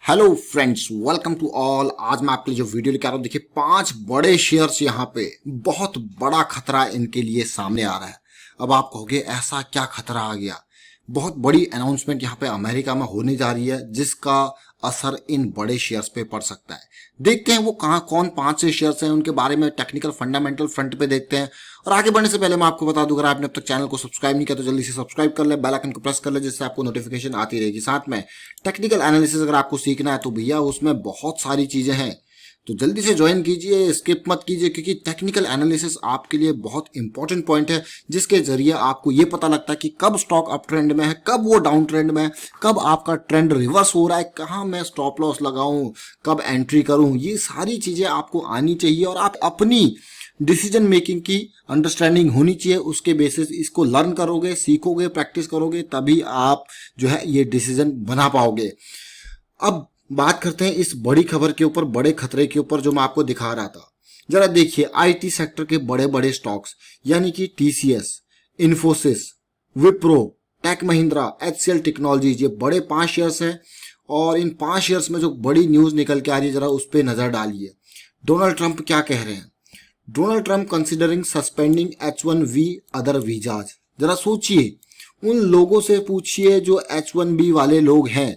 Hello friends, welcome to all. आज मैं आपके लिए जो वीडियो लेकर आ रहा हूँ, देखिए 5 बड़े शेयर्स यहाँ पे बहुत बड़ा खतरा इनके लिए सामने आ रहा है। अब आप कहोगे ऐसा क्या खतरा आ गया? बहुत बड़ी अनाउंसमेंट यहाँ पे अमेरिका में होने जा रही है जिसका असर इन बड़े शेयर्स पे पड़ सकता है। देखते हैं वो कौन 5 से शेयर्स हैं, उनके बारे में टेक्निकल फंडामेंटल फ्रंट पे देखते हैं। और आगे बढ़ने से पहले मैं आपको बता दूं, अगर आपने अब तक चैनल को सब्सक्राइब नहीं किया तो जल्दी से सब्सक्राइब कर ले, बेल आइकन को प्रेस कर ले, जिससे आपको नोटिफिकेशन आती रहेगी। साथ में टेक्निकल एनालिसिस अगर आपको सीखना है तो भैया उसमें बहुत सारी चीजें हैं, तो जल्दी से ज्वाइन कीजिए, स्किप मत कीजिए, क्योंकि टेक्निकल एनालिसिस आपके लिए बहुत इंपॉर्टेंट पॉइंट है, जिसके जरिए आपको ये पता लगता है कि कब स्टॉक अप ट्रेंड में है, कब वो डाउन ट्रेंड में है, कब आपका ट्रेंड रिवर्स हो रहा है, कहाँ मैं स्टॉप लॉस लगाऊं, कब एंट्री करूं। ये सारी चीजें आपको आनी चाहिए और आप अपनी डिसीजन मेकिंग की अंडरस्टैंडिंग होनी चाहिए। उसके बेसिस इसको लर्न करोगे, सीखोगे, प्रैक्टिस करोगे, तभी आप जो है ये डिसीजन बना पाओगे। अब बात करते हैं इस बड़ी खबर के ऊपर, बड़े खतरे के ऊपर जो मैं आपको दिखा रहा था। जरा देखिए, आईटी सेक्टर के बड़े बड़े स्टॉक्स यानी कि टीसीएस, इन्फोसिस, विप्रो, टेक महिंद्रा, एचसीएल टेक्नोलॉजीज, ये बड़े 5 शेयर्स हैं। और इन 5 शेयर्स में जो बड़ी न्यूज निकल के आ रही है, जरा उस पर नजर डालिए। डोनाल्ड ट्रंप क्या कह रहे हैं? Donald Trump considering suspending H1B other visas. जरा सोचिए, उन लोगों से पूछिए जो H1B वाले लोग हैं।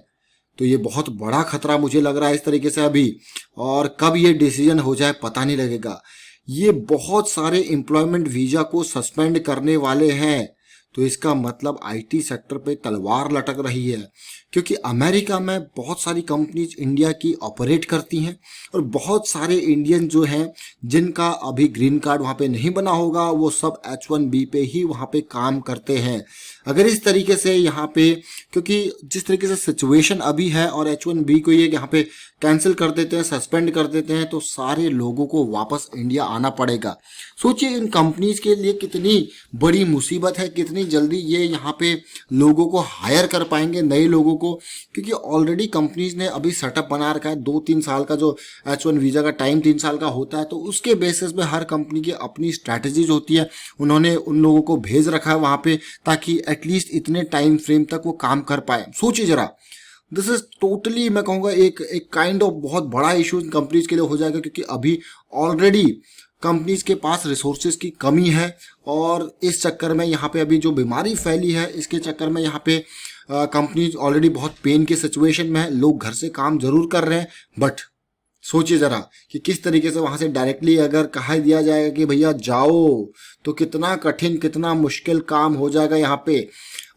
तो ये बहुत बड़ा खतरा मुझे लग रहा है इस तरीके से अभी, और कब ये डिसीजन हो जाए पता नहीं लगेगा। ये बहुत सारे एम्प्लॉयमेंट वीजा को सस्पेंड करने वाले हैं, तो इसका मतलब आईटी सेक्टर पे तलवार लटक रही है, क्योंकि अमेरिका में बहुत सारी कंपनीज इंडिया की ऑपरेट करती हैं और बहुत सारे इंडियन जो हैं जिनका अभी ग्रीन कार्ड वहाँ पे नहीं बना होगा, वो सब H1B पे ही वहाँ पे काम करते हैं। अगर इस तरीके से यहाँ पे, क्योंकि जिस तरीके से सिचुएशन अभी है और H1B को ये यहाँ पे कैंसिल कर देते हैं, सस्पेंड कर देते हैं, तो सारे लोगों को वापस इंडिया आना पड़ेगा। सोचिए इन कंपनीज के लिए कितनी बड़ी मुसीबत है, कितनी जल्दी ये यहाँ पे लोगों को हायर कर पाएंगे, नए लोगों को, क्योंकि ऑलरेडी कंपनीज ने अभी सेटअप बना रखा है। 2-3 साल का जो H1 वीजा का टाइम 3 साल का होता है, तो उसके बेसिस पे हर कंपनी की अपनी स्ट्रैटेजीज होती है। उन्होंने उन लोगों को भेज रखा है वहां पे ताकि एटलीस्ट इतने टाइम फ्रेम तक वो काम कर पाए। सोचिए जरा, दिस इज टोटली, मैं कहूँगा एक काइंड ऑफ बहुत बड़ा इशू इन कंपनीज के लिए हो जाएगा, क्योंकि अभी ऑलरेडी कंपनीज के पास रिसोर्सेज की कमी है। और इस चक्कर में यहाँ पे अभी जो बीमारी फैली है, इसके चक्कर में यहाँ पे कंपनीज ऑलरेडी बहुत पेन की सिचुएशन में है। लोग घर से काम जरूर कर रहे हैं, बट सोचिए जरा कि किस तरीके से वहां से डायरेक्टली अगर कहा दिया जाएगा कि भैया जाओ, तो कितना कठिन, कितना मुश्किल काम हो जाएगा यहाँ पे।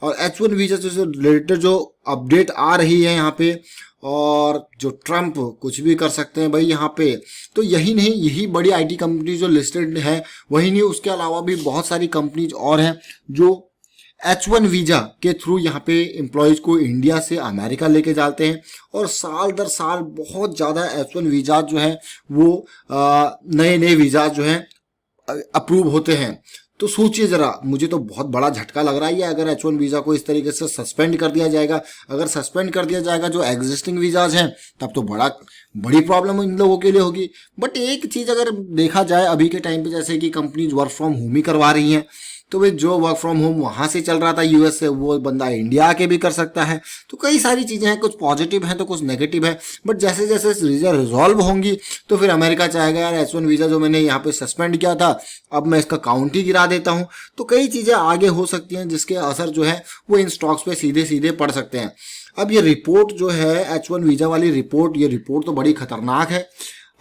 और H1 वीजा से रिलेटेड जो अपडेट आ रही है यहाँ पे, और जो ट्रम्प कुछ भी कर सकते हैं भाई यहाँ पे। तो यही नहीं, यही बड़ी आईटी कंपनी जो लिस्टेड है वही नहीं, उसके अलावा भी बहुत सारी कंपनीज और हैं जो H1 वीजा के थ्रू यहाँ पे एम्प्लॉयज को इंडिया से अमेरिका लेके जाते हैं। और साल दर साल बहुत ज़्यादा H1 वीजा जो है वो नए नए वीजा जो हैं अप्रूव होते हैं। तो सोचिए जरा, मुझे तो बहुत बड़ा झटका लग रहा है ये, अगर H1 वीजा को इस तरीके से सस्पेंड कर दिया जाएगा। अगर सस्पेंड कर दिया जाएगा जो एग्जिस्टिंग वीजाज हैं, तब तो बड़ी प्रॉब्लम इन लोगों के लिए होगी। बट एक चीज अगर देखा जाए अभी के टाइम पे, जैसे कि कंपनीज वर्क फ्रॉम होम ही करवा रही हैं, तो वे जो वर्क फ्रॉम होम वहां से चल रहा था यूएस से, वो बंदा इंडिया आके भी कर सकता है। तो कई सारी चीजें हैं, कुछ पॉजिटिव हैं तो कुछ नेगेटिव है। बट जैसे जैसे वीजा रिजॉल्व होंगी तो फिर अमेरिका चाहेगा यार H1 वीजा जो मैंने यहाँ पे सस्पेंड किया था, अब मैं इसका काउंट ही गिरा देता हूँ। तो कई चीजें आगे हो सकती हैं जिसके असर जो है वो इन स्टॉक्स पे सीधे सीधे पड़ सकते हैं। अब ये रिपोर्ट जो है H1 वीजा वाली रिपोर्ट, ये रिपोर्ट तो बड़ी खतरनाक है।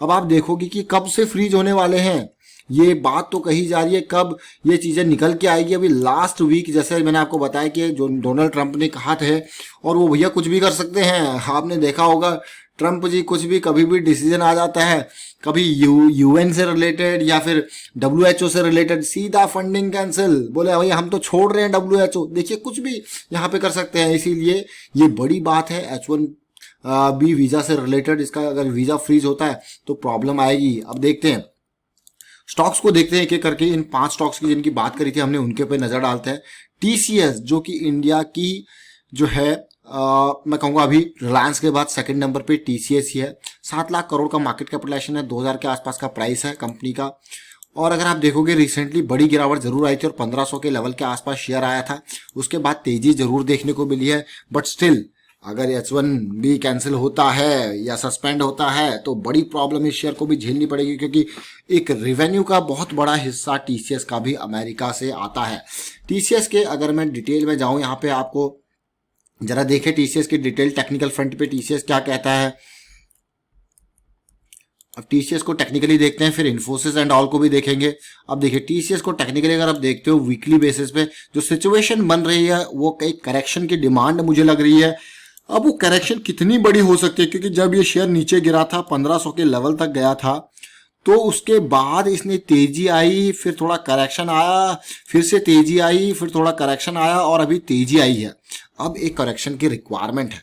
अब आप देखोगे कि कब से फ्रीज होने वाले हैं, ये बात तो कही जा रही है, कब ये चीजें निकल के आएगी। अभी लास्ट वीक जैसे मैंने आपको बताया कि जो डोनाल्ड ट्रंप ने कहा थे, और वो भैया कुछ भी कर सकते हैं। आपने देखा होगा ट्रंप जी कुछ भी कभी भी डिसीजन आ जाता है, कभी यूएन से रिलेटेड या फिर WHO से रिलेटेड, सीधा फंडिंग कैंसिल, बोले भाई हम तो छोड़ रहे हैं WHO। देखिए कुछ भी यहाँ पे कर सकते हैं, इसीलिए ये बड़ी बात है H1B वीजा से रिलेटेड। इसका अगर वीजा फ्रीज होता है तो प्रॉब्लम आएगी। अब देखते हैं, स्टॉक्स को देखते हैं एक एक करके। इन 5 स्टॉक्स की जिनकी बात करी थी हमने, उनके पे नजर डालते हैं। टीसीएस जो कि इंडिया की जो है मैं कहूँगा अभी रिलायंस के बाद सेकंड नंबर पे टीसीएस ही है। 7 लाख करोड़ का मार्केट कैपिटलाइजेशन है, 2000 के आसपास का प्राइस है कंपनी का। और अगर आप देखोगे रिसेंटली बड़ी गिरावट जरूर आई थी और 1500 के लेवल के आसपास शेयर आया था, उसके बाद तेजी जरूर देखने को मिली है। बट स्टिल अगर H1B कैंसिल होता है या सस्पेंड होता है तो बड़ी प्रॉब्लम इस शेयर को भी झेलनी पड़ेगी, क्योंकि एक रेवेन्यू का बहुत बड़ा हिस्सा TCS का भी अमेरिका से आता है। TCS के अगर मैं डिटेल में जाऊं, यहाँ पे आपको जरा देखें TCS की डिटेल। टेक्निकल फ्रंट पे TCS क्या कहता है। अब TCS को टेक्निकली देखते हैं, फिर इन्फोसिस एंड ऑल को भी देखेंगे। अब देखिए TCS को टेक्निकली अगर आप देखते हो वीकली बेसिस पे जो सिचुएशन बन रही है वो एक करेक्शन की डिमांड मुझे लग रही है। अब वो करेक्शन कितनी बड़ी हो सकती है, क्योंकि जब ये शेयर नीचे गिरा था 1500 के लेवल तक गया था, तो उसके बाद इसने तेजी आई, फिर थोड़ा करेक्शन आया, फिर से तेजी आई, फिर थोड़ा करेक्शन आया और अभी तेजी आई है। अब एक करेक्शन की रिक्वायरमेंट है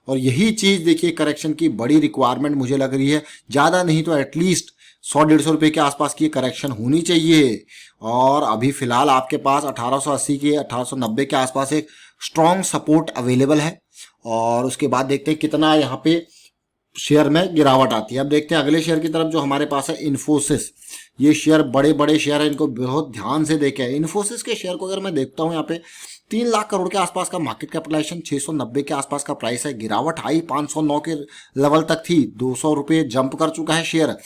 और यही चीज देखिए करेक्शन की बड़ी रिक्वायरमेंट मुझे लग रही है। ज्यादा नहीं तो एटलीस्ट 100-150 रुपए के आसपास की करेक्शन होनी चाहिए। और अभी फिलहाल आपके पास 1880 के 1890 के आसपास एक स्ट्रॉन्ग सपोर्ट अवेलेबल है। और उसके बाद देखते हैं कितना यहाँ पे शेयर में गिरावट आती है। अब देखते हैं अगले शेयर की तरफ जो हमारे पास है इन्फोसिस। ये शेयर बड़े बड़े शेयर है, इनको बहुत ध्यान से देखें। इन्फोसिस के शेयर को अगर मैं देखता हूँ यहाँ पे 3 लाख करोड़ के आसपास का मार्केट कैपिटलाइजेशन, 690 के आसपास का प्राइस है। गिरावट आई 509 के लेवल तक थी, 200 रुपये जंप कर चुका है शेयर।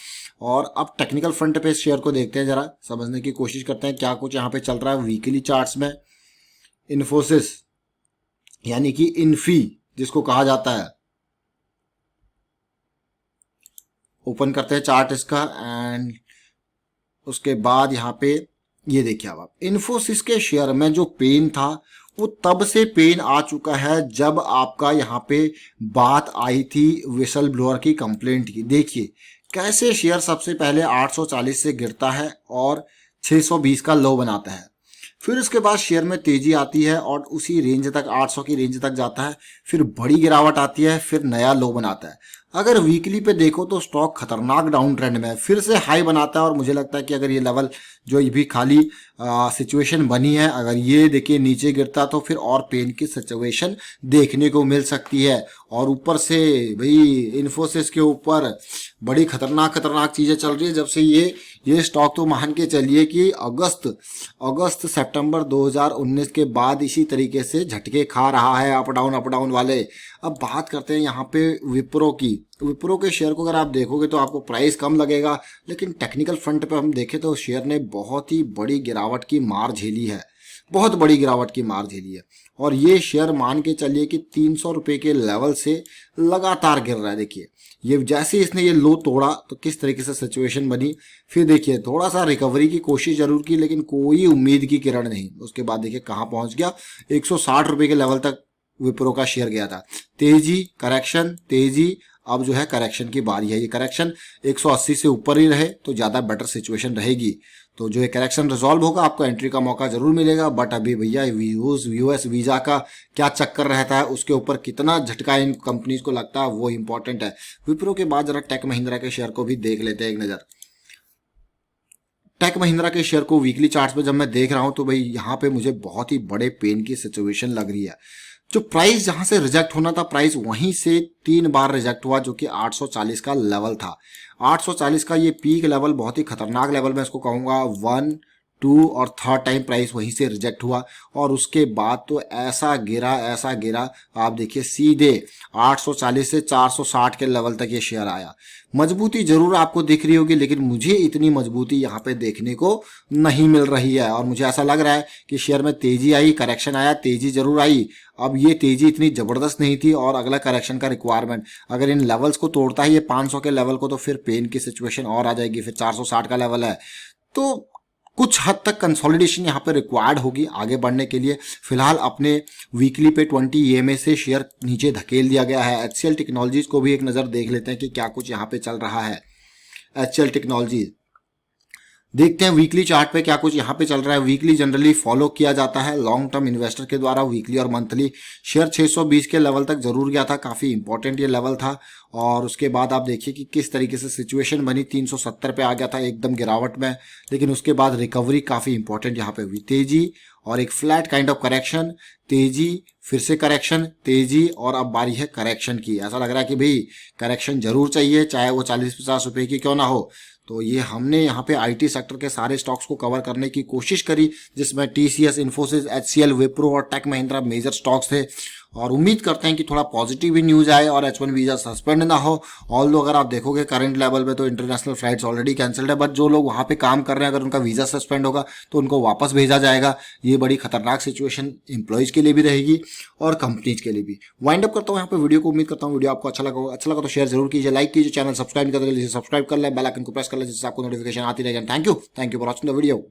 और अब टेक्निकल फ्रंट पे इस शेयर को देखते हैं, जरा समझने की कोशिश करते हैं क्या कुछ यहाँ पे चल रहा है वीकली चार्ट्स में। इन्फोसिस यानी कि इन्फी जिसको कहा जाता है, ओपन करते हैं चार्ट इसका एंड उसके बाद यहाँ पे ये देखिए अब आप इन्फोसिस के शेयर में जो पेन था वो तब से पेन आ चुका है जब आपका यहाँ पे बात आई थी विसल ब्लोअर की कंप्लेंट की। देखिए कैसे शेयर सबसे पहले 840 से गिरता है और 620 का लो बनाता है, फिर उसके बाद शेयर में तेजी आती है और उसी रेंज तक 800 की रेंज तक जाता है, फिर बड़ी गिरावट आती है, फिर नया लो बनाता है। अगर वीकली पे देखो तो स्टॉक खतरनाक डाउन ट्रेंड में है, फिर से हाई बनाता है और मुझे लगता है कि अगर ये लेवल जो ये भी खाली सिचुएशन बनी है, अगर ये देखिए नीचे गिरता तो फिर और पेन की सिचुएशन देखने को मिल सकती है। और ऊपर से भाई इन्फोसिस के ऊपर बड़ी खतरनाक चीजें चल रही है। जब से ये स्टॉक तो मान के चलिए कि अगस्त सितंबर 2019 के बाद इसी तरीके से झटके खा रहा है, अप डाउन वाले। अब बात करते हैं यहाँ पे विप्रो की। विप्रो के शेयर को अगर आप देखोगे तो आपको प्राइस कम लगेगा, लेकिन टेक्निकल फ्रंट पे हम देखें तो शेयर ने बहुत ही बड़ी गिरावट की मार झेली है, बहुत बड़ी गिरावट की मार झेली है। और ये शेयर मान के चलिए कि 300 रुपए के लेवल से लगातार गिर रहा है। देखिए ये जैसे इसने ये लो तोड़ा तो किस तरीके से सिचुएशन बनी, फिर देखिए थोड़ा सा रिकवरी की कोशिश जरूर की लेकिन कोई उम्मीद की किरण नहीं। उसके बाद देखिए कहाँ पहुंच गया, 160 रुपए के लेवल तक विप्रो का शेयर गया था। तेजी करेक्शन तेजी, अब जो है करेक्शन की बारी है। ये करेक्शन 180 से ऊपर ही रहे तो ज़्यादा बेटर सिचुएशन रहेगी। तो जो ये करेक्शन रिजॉल्व होगा आपको एंट्री का मौका जरूर मिलेगा। बट अभी भैया यूएस वीजा का क्या चक्कर रहता है, उसके ऊपर कितना झटका इन कंपनीज को लगता है वो इंपॉर्टेंट है। विप्रो के बाद जरा टेक महिंद्रा के शेयर को भी देख लेते हैं एक नज़र। टेक महिंद्रा के शेयर को वीकली चार्ट्स पे जब मैं देख रहा हूं तो भाई यहाँ पे मुझे बहुत ही बड़े पेन की सिचुएशन लग रही है। जो प्राइस जहां से रिजेक्ट होना था प्राइस वहीं से 3 बार रिजेक्ट हुआ, जो कि 840 का लेवल था। 840 का ये पीक लेवल बहुत ही खतरनाक लेवल मैं इसको कहूंगा। 1, 2 और 3rd टाइम प्राइस वहीं से रिजेक्ट हुआ और उसके बाद तो ऐसा गिरा आप देखिए सीधे 840 से 460 के लेवल तक ये शेयर आया। मजबूती जरूर आपको दिख रही होगी लेकिन मुझे इतनी मजबूती यहाँ पे देखने को नहीं मिल रही है। और मुझे ऐसा लग रहा है कि शेयर में तेजी आई, करेक्शन आया, तेजी जरूर आई। अब ये तेजी इतनी जबरदस्त नहीं थी और अगला करेक्शन का रिक्वायरमेंट अगर इन लेवल्स को तोड़ता है ये 500 के लेवल को तो फिर पेन की सिचुएशन और आ जाएगी। फिर 460 का लेवल है तो कुछ हद तक कंसोलिडेशन यहाँ पे रिक्वायर्ड होगी आगे बढ़ने के लिए। फिलहाल अपने वीकली पे 20 EMA से शेयर नीचे धकेल दिया गया है। HCL टेक्नोलॉजीज को भी एक नज़र देख लेते हैं कि क्या कुछ यहाँ पे चल रहा है। HCL टेक्नोलॉजीज देखते हैं वीकली चार्ट पे क्या कुछ यहाँ पे चल रहा है। वीकली जनरली फॉलो किया जाता है लॉन्ग टर्म इन्वेस्टर के द्वारा वीकली और मंथली। शेयर 620 के लेवल तक जरूर गया था, काफ़ी इंपॉर्टेंट ये लेवल था। और उसके बाद आप देखिए कि किस तरीके से सिचुएशन बनी, 370 पे आ गया था एकदम गिरावट में, लेकिन उसके बाद रिकवरी काफ़ी इंपॉर्टेंट यहाँ पे हुई। तेजी और एक फ्लैट काइंड ऑफ करेक्शन, तेजी फिर से करेक्शन, तेजी और अब बारी है करेक्शन की। ऐसा लग रहा है कि भाई करेक्शन जरूर चाहिए, चाहे वो 40-50 रुपए की क्यों ना हो। तो ये हमने यहाँ पे आईटी सेक्टर के सारे स्टॉक्स को कवर करने की कोशिश करी जिसमें TCS, इन्फोसिस, HCL, विप्रो और टेक महिंद्रा मेजर स्टॉक्स थे। और उम्मीद करते हैं कि थोड़ा पॉजिटिव ही न्यूज आए और H1 वीजा सस्पेंड ना हो। ऑल्दो अगर आप देखोगे करंट लेवल पे तो इंटरनेशनल फ्लाइट्स ऑलरेडी कैंसिल्ड है, बट जो लोग वहां पे काम कर रहे हैं अगर उनका वीजा सस्पेंड होगा तो उनको वापस भेजा जाएगा। ये बड़ी खतरनाक सिचुएशन एम्प्लॉयज के लिए भी रहेगी और कंपनीज के लिए भी। वाइंड अप करता हूँ यहाँ पे वीडियो को। उम्मीद करता हूँ वीडियो आपको अच्छा लगा तो शेयर जरूर कीजिए, लाइक कीजिए, चैनल सब्सक्राइब नहीं करते सब्सक्राइब कर ले, बेल आइकन को प्रेस कर ले जिससे आपको नोटिफिकेशन आती रहेगी। Thank you for watching the video.